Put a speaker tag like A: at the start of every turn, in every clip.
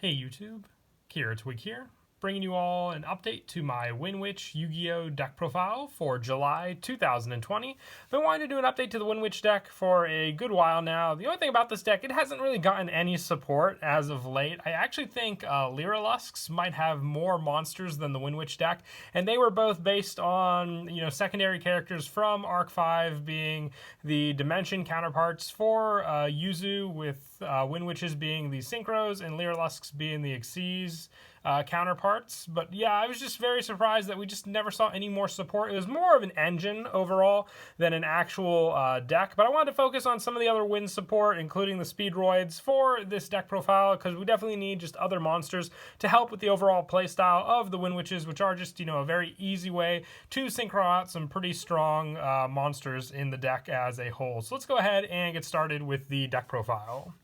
A: Hey YouTube, Twig here, bringing you all an update to my Windwitch Yugioh deck profile for July 2020. I've been wanting to do an update to the Windwitch deck for a good while now. The only thing about this deck, it hasn't really gotten any support as of late. I actually think Lyrilusks might have more monsters than the Windwitch deck, and they were both based on, secondary characters from Arc 5 being the Dimension counterparts for Yuzu, with Windwitches being the Synchros and Lyrilusks being the Xyz counterparts. But yeah, I was just very surprised that we just never saw any more support. It was more of an engine overall than an actual deck, but I wanted to focus on some of the other wind support, including the Speedroids, for this deck profile, because we definitely need just other monsters to help with the overall playstyle of the Windwitches, which are just, a very easy way to synchro out some pretty strong monsters in the deck as a whole. So let's go ahead and get started with the deck profile.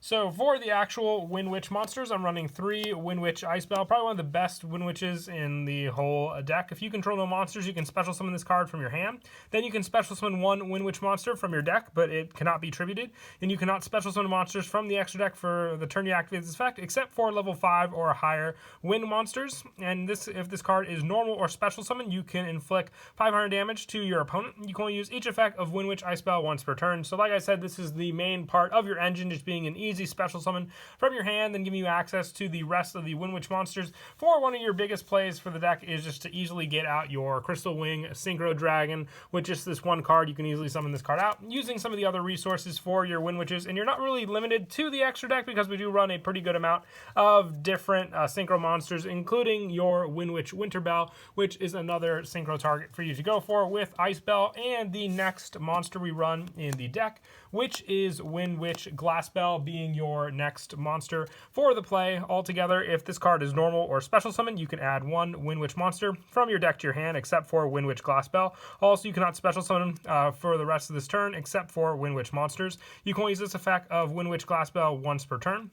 A: So for the actual Windwitch monsters, I'm running 3 Windwitch Ice Bell, probably one of the best Windwitches in the whole deck. If you control no monsters, you can special summon this card from your hand. Then you can special summon 1 Windwitch monster from your deck, but it cannot be tributed. And you cannot special summon monsters from the extra deck for the turn you activate this effect, except for level 5 or higher wind monsters. And if this card is normal or special summon, you can inflict 500 damage to your opponent. You can only use each effect of Windwitch Ice Bell once per turn. So like I said, this is the main part of your engine, just being an easy special summon from your hand, then giving you access to the rest of the Windwitch monsters. For one of your biggest plays for the deck is just to easily get out your Crystal Wing Synchro Dragon. With just this one card, you can easily summon this card out using some of the other resources for your Windwitches, and you're not really limited to the extra deck because we do run a pretty good amount of different synchro monsters, including your Windwitch Winterbell, which is another synchro target for you to go for with Ice Bell, and the next monster we run in the deck, which is Windwitch Glassbell, being your next monster for the play. Altogether, if this card is normal or special summon, you can add 1 Windwitch monster from your deck to your hand, except for Windwitch Glassbell. Also, you cannot special summon for the rest of this turn, except for Windwitch monsters. You can only use this effect of Windwitch Glassbell once per turn.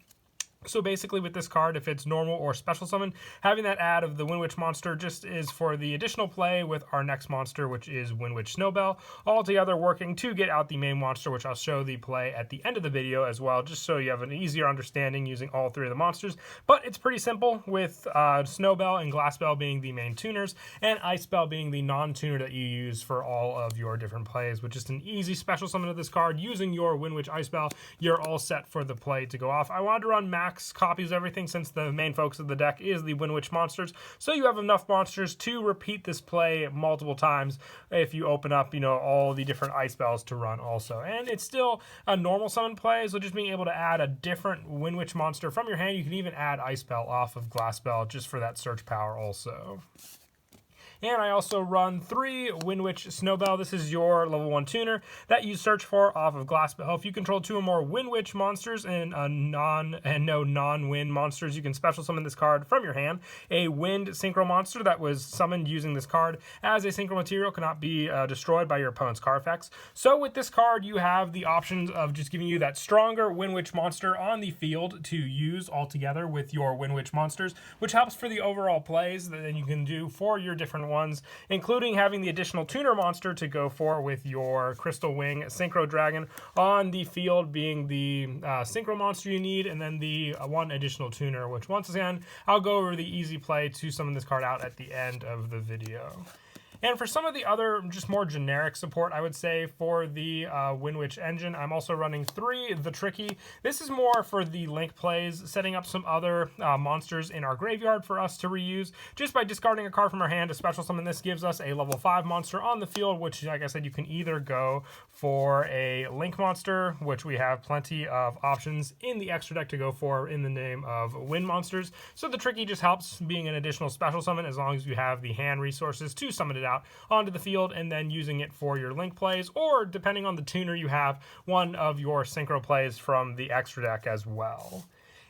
A: So basically with this card, if it's normal or special summon, having that add of the Windwitch monster just is for the additional play with our next monster, which is Windwitch Snowbell, all together working to get out the main monster, which I'll show the play at the end of the video as well, just so you have an easier understanding using all 3 of the monsters. But it's pretty simple, with Snowbell and Glassbell being the main tuners, and Icebell being the non-tuner that you use for all of your different plays. With just an easy special summon of this card using your Windwitch Icebell, you're all set for the play to go off. I wanted to run max copies of everything since the main focus of the deck is the Windwitch monsters, so you have enough monsters to repeat this play multiple times if you open up, all the different Ice Bells to run also. And it's still a normal summon play, so just being able to add a different Windwitch monster from your hand, you can even add Ice Bell off of Glassbell just for that search power also. And I also run 3 Windwitch Snowbell. This is your level 1 tuner that you search for off of Glassbell. If you control 2 or more Windwitch monsters and no non-wind monsters, you can special summon this card from your hand. A wind synchro monster that was summoned using this card as a synchro material cannot be destroyed by your opponent's card effects. So with this card, you have the options of just giving you that stronger Windwitch monster on the field to use altogether with your Windwitch monsters, which helps for the overall plays that then you can do for your different ones, including having the additional tuner monster to go for with your Crystal Wing Synchro Dragon on the field, being the synchro monster you need, and then the 1 additional tuner, which once again, I'll go over the easy play to summon this card out at the end of the video. And for some of the other, just more generic support, I would say, for the Windwitch engine, I'm also running 3 The Tricky. This is more for the link plays, setting up some other monsters in our graveyard for us to reuse. Just by discarding a card from our hand to special summon, this gives us a level 5 monster on the field, which, like I said, you can either go for a link monster, which we have plenty of options in the extra deck to go for in the name of wind monsters. So The Tricky just helps being an additional special summon as long as you have the hand resources to summon it out onto the field, and then using it for your link plays, or depending on the tuner you have, one of your synchro plays from the extra deck as well.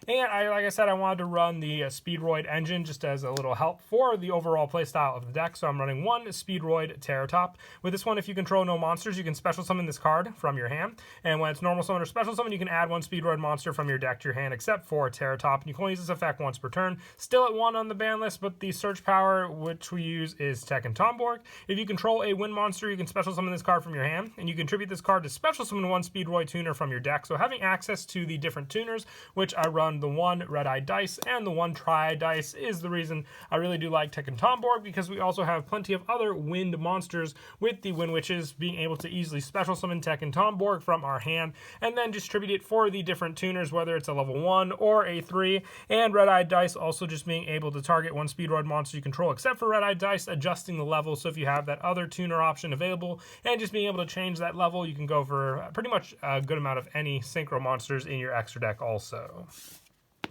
A: And like I said, I wanted to run the Speedroid engine just as a little help for the overall playstyle of the deck. So I'm running 1 Speedroid Terratop. With this one, if you control no monsters, you can special summon this card from your hand. And when it's normal summon or special summon, you can add 1 Speedroid monster from your deck to your hand, except for Terratop. And you can only use this effect once per turn. Still at 1 on the ban list, but the search power which we use is Tekken Tomborg. If you control a wind monster, you can special summon this card from your hand, and you contribute this card to special summon 1 Speedroid tuner from your deck. So having access to the different tuners, which I run run the 1 red-eyed dice and the 1 tri-eyed dice is the reason I really do like Tekken Tomborg, because we also have plenty of other wind monsters with the Wind Witches, being able to easily special summon Tekken Tomborg from our hand and then distribute it for the different tuners, whether it's a level 1 or a 3. And red-eyed dice also just being able to target one Speedroid monster you control, except for red-eyed dice, adjusting the level. So if you have that other tuner option available and just being able to change that level, you can go for pretty much a good amount of any synchro monsters in your extra deck also.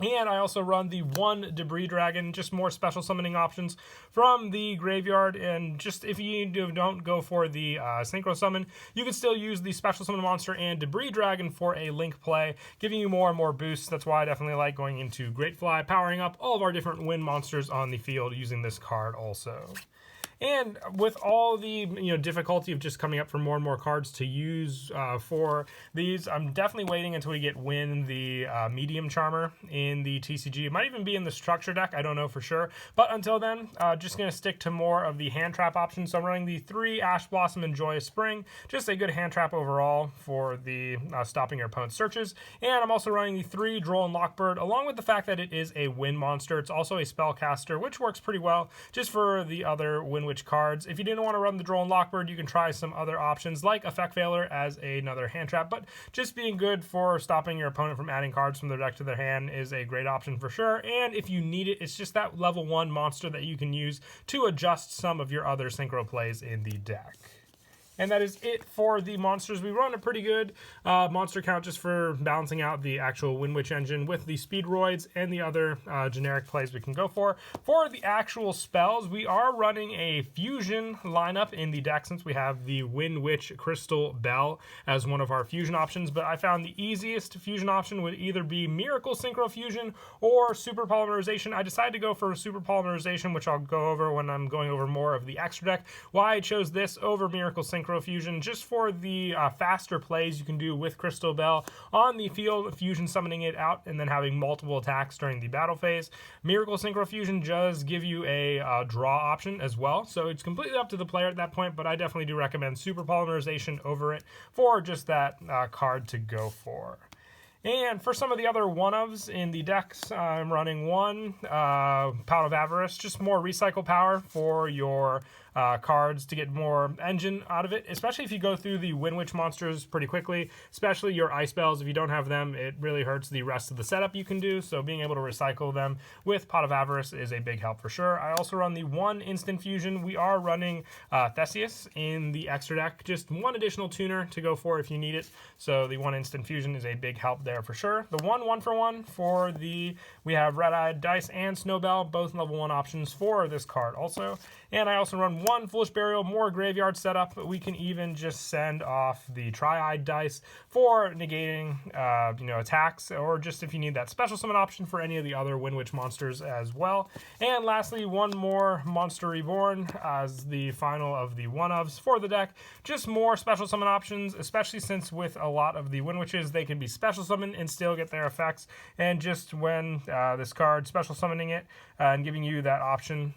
A: And I also run the 1 Debris Dragon, just more special summoning options from the graveyard. And just if you don't go for the synchro summon, you can still use the special summon monster and Debris Dragon for a link play, giving you more and more boosts. That's why I definitely like going into Great Fly, powering up all of our different wind monsters on the field using this card also. And with all the difficulty of just coming up for more and more cards to use for these, I'm definitely waiting until we get Win the Medium Charmer in the TCG. It might even be in the structure deck, I don't know for sure. But until then, just going to stick to more of the hand trap options. So I'm running the 3 Ash Blossom and Joyous Spring, just a good hand trap overall for the stopping your opponent's searches. And I'm also running the 3 Droll and Lockbird, along with the fact that it is a wind monster. It's also a spellcaster, which works pretty well just for the other Windwitch cards. If you didn't want to run the Droll and Lockbird, you can try some other options like Effect Veiler as another hand trap, but just being good for stopping your opponent from adding cards from their deck to their hand is a great option for sure. And if you need it, it's just that level 1 monster that you can use to adjust some of your other synchro plays in the deck. And that is it for the monsters. We run a pretty good monster count just for balancing out the actual Windwitch engine with the Speedroids and the other generic plays we can go for. For the actual spells, we are running a fusion lineup in the deck since we have the Windwitch Crystal Bell as one of our fusion options. But I found the easiest fusion option would either be Miracle Synchro Fusion or Super Polymerization. I decided to go for Super Polymerization, which I'll go over when I'm going over more of the extra deck. Why I chose this over Miracle Synchro Fusion, just for the faster plays you can do with Crystal Bell on the field, fusion summoning it out and then having multiple attacks during the battle phase. Miracle Synchro Fusion does give you a draw option as well, so it's completely up to the player at that point, but I definitely do recommend Super Polymerization over it for just that card to go for. And for some of the other one-ofs in the decks, I'm running 1 Pout of Avarice, just more recycle power for your cards to get more engine out of it, especially if you go through the Windwitch monsters pretty quickly, especially your ice bells. If you don't have them, it really hurts the rest of the setup you can do, so being able to recycle them with Pot of Avarice is a big help for sure. I also run the 1 instant fusion. We are running Theseus in the extra deck, just 1 additional tuner to go for if you need it, so the 1 instant fusion is a big help there for sure. The 1 for 1 for the, we have Red-Eyed Dice and Snowbell, both level 1 options for this card also. And I also run 1 Foolish Burial, more graveyard setup, but we can even just send off the Tri-Eyed Dice for negating attacks, or just if you need that special summon option for any of the other Windwitch monsters as well. And lastly, 1 more Monster Reborn as the final of the one-ofs for the deck. Just more special summon options, especially since with a lot of the Windwitches, they can be special summoned and still get their effects. And just when this card special summoning it and giving you that option,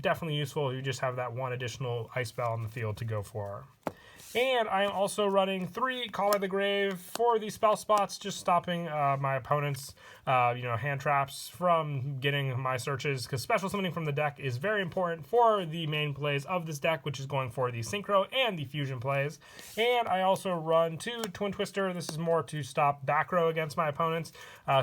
A: definitely useful. You just have that 1 additional ice spell on the field to go for. And I am also running 3 Call by the Grave for the spell spots, just stopping my opponent's hand traps from getting my searches, because special summoning from the deck is very important for the main plays of this deck, which is going for the synchro and the fusion plays. And I also run 2 Twin Twister. This is more to stop back row against my opponents,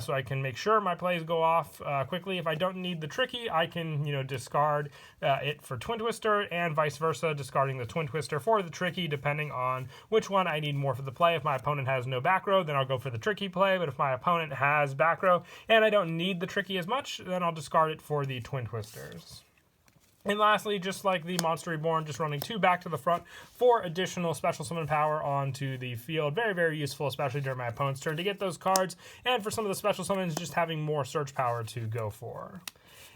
A: so I can make sure my plays go off quickly. If I don't need the Tricky, I can discard it for Twin Twister, and vice versa, discarding the Twin Twister for the Tricky, depending on which one I need more for the play. If my opponent has no back row, then I'll go for the Tricky play, but if my opponent has back row and I don't need the Tricky as much, then I'll discard it for the Twin Twisters. And lastly, just like the Monster Reborn, just running 2 back to the front for additional special summon power onto the field. Very, very useful, especially during my opponent's turn to get those cards, and for some of the special summons, just having more search power to go for.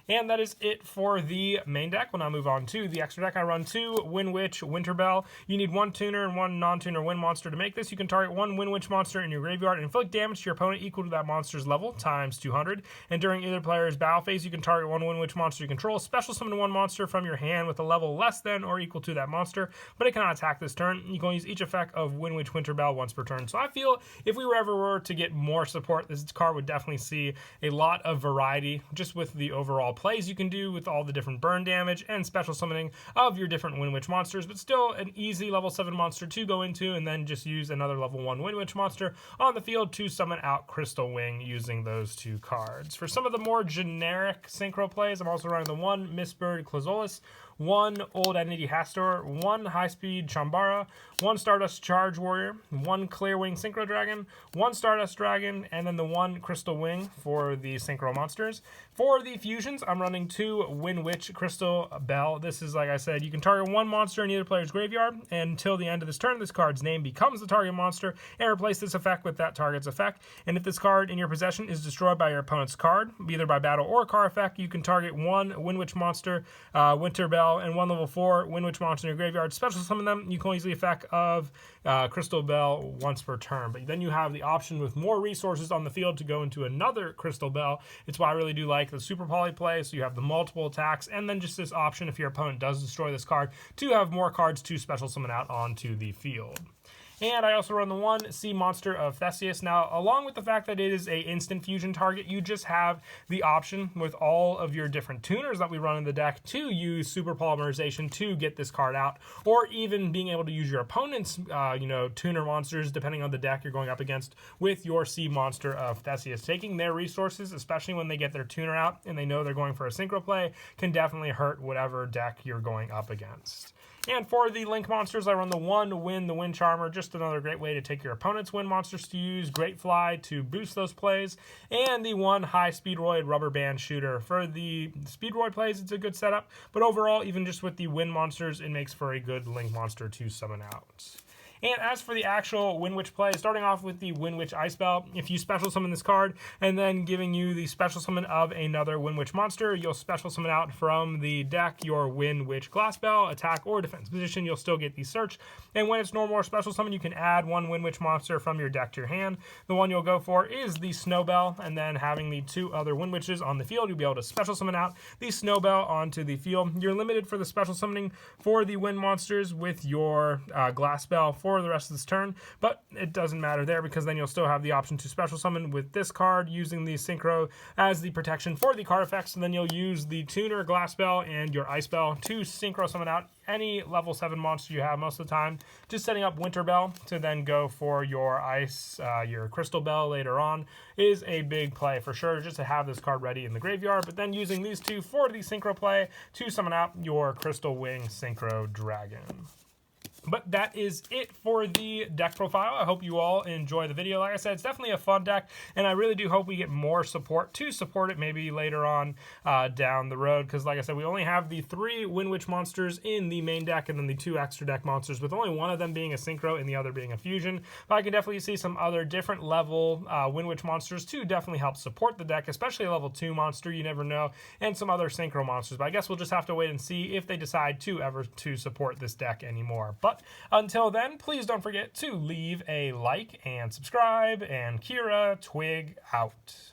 A: And that is it for the main deck. We'll now move on to the extra deck. I run 2 Windwitch Winterbell. You need 1 tuner and 1 non-tuner wind monster to make this. You can target 1 Windwitch monster in your graveyard and inflict damage to your opponent equal to that monster's level times 200. And during either player's battle phase, you can target 1 Windwitch monster you control, special summon 1 monster from your hand with a level less than or equal to that monster, but it cannot attack this turn. You can use each effect of Windwitch Winterbell once per turn. So I feel if we were to get more support, this card would definitely see a lot of variety just with the overall plays you can do with all the different burn damage and special summoning of your different Windwitch monsters, but still an easy level 7 monster to go into and then just use another level 1 Windwitch monster on the field to summon out Crystal Wing using those 2 cards. For some of the more generic synchro plays, I'm also running the 1 Mistbird Clazolis, 1 Old Entity Hastor, 1 High-Speed Chambara, 1 Stardust Charge Warrior, 1 Clearwing Synchro Dragon, 1 Stardust Dragon, and then the 1 Crystal Wing for the synchro monsters. For the fusions, I'm running 2 Windwitch Crystal Bell. This is, like I said, you can target 1 monster in either player's graveyard, and until the end of this turn, this card's name becomes the target monster, and replace this effect with that target's effect. And if this card in your possession is destroyed by your opponent's card, either by battle or card effect, you can target 1 Windwitch monster, Winterbell, and 1 level 4 Windwitch monster in your graveyard. Special summon them. You can only use the effect of Crystal Bell once per turn. But then you have the option with more resources on the field to go into another Crystal Bell. It's why I really do like the Super Poly play. So you have the multiple attacks, and then just this option if your opponent does destroy this card to have more cards to special summon out onto the field. And I also run the 1 Sea Monster of Theseus. Now, along with the fact that it is a instant fusion target, you just have the option with all of your different tuners that we run in the deck to use Super Polymerization to get this card out, or even being able to use your opponent's, tuner monsters, depending on the deck you're going up against, with your Sea Monster of Theseus. Taking their resources, especially when they get their tuner out and they know they're going for a synchro play, can definitely hurt whatever deck you're going up against. And for the Link monsters, I run the 1 Wind the Wind Charmer, just another great way to take your opponent's wind monsters to use, Great Fly to boost those plays, and the 1 High Speedroid Rubber Band Shooter. For the Speedroid plays, it's a good setup, but overall, even just with the wind monsters, it makes for a good Link monster to summon out. And as for the actual Windwitch play, starting off with the Windwitch Ice Bell, if you special summon this card and then giving you the special summon of another Windwitch monster, you'll special summon out from the deck your Windwitch Glass Bell, attack or defense position. You'll still get the search. And when it's normal or special summon, you can add 1 Windwitch monster from your deck to your hand. The one you'll go for is the Snowbell, and then having the 2 other Windwitches on the field, you'll be able to special summon out the Snowbell onto the field. You're limited for the special summoning for the wind monsters with your Glass Bell for the rest of this turn, but it doesn't matter there because then you'll still have the option to special summon with this card using the synchro as the protection for the card effects, and then you'll use the tuner Glass Bell and your Ice Bell to synchro summon out any level 7 monster you have most of the time, just setting up Winter Bell to then go for your Ice, your Crystal Bell later on is a big play for sure, just to have this card ready in the graveyard, but then using these 2 for the synchro play to summon out your Crystal Wing Synchro Dragon. But that is it for the deck profile. I hope you all enjoy the video. Like I said, it's definitely a fun deck, and I really do hope we get more support to support it maybe later on down the road, because like I said, we only have the 3 Windwitch monsters in the main deck and then the 2 extra deck monsters, with only one of them being a synchro and the other being a fusion. But I can definitely see some other different level Windwitch monsters to definitely help support the deck, especially a level 2 monster, you never know, and some other synchro monsters. But I guess we'll just have to wait and see if they decide to ever to support this deck anymore. But until then, please don't forget to leave a like and subscribe, and Kira Twig out.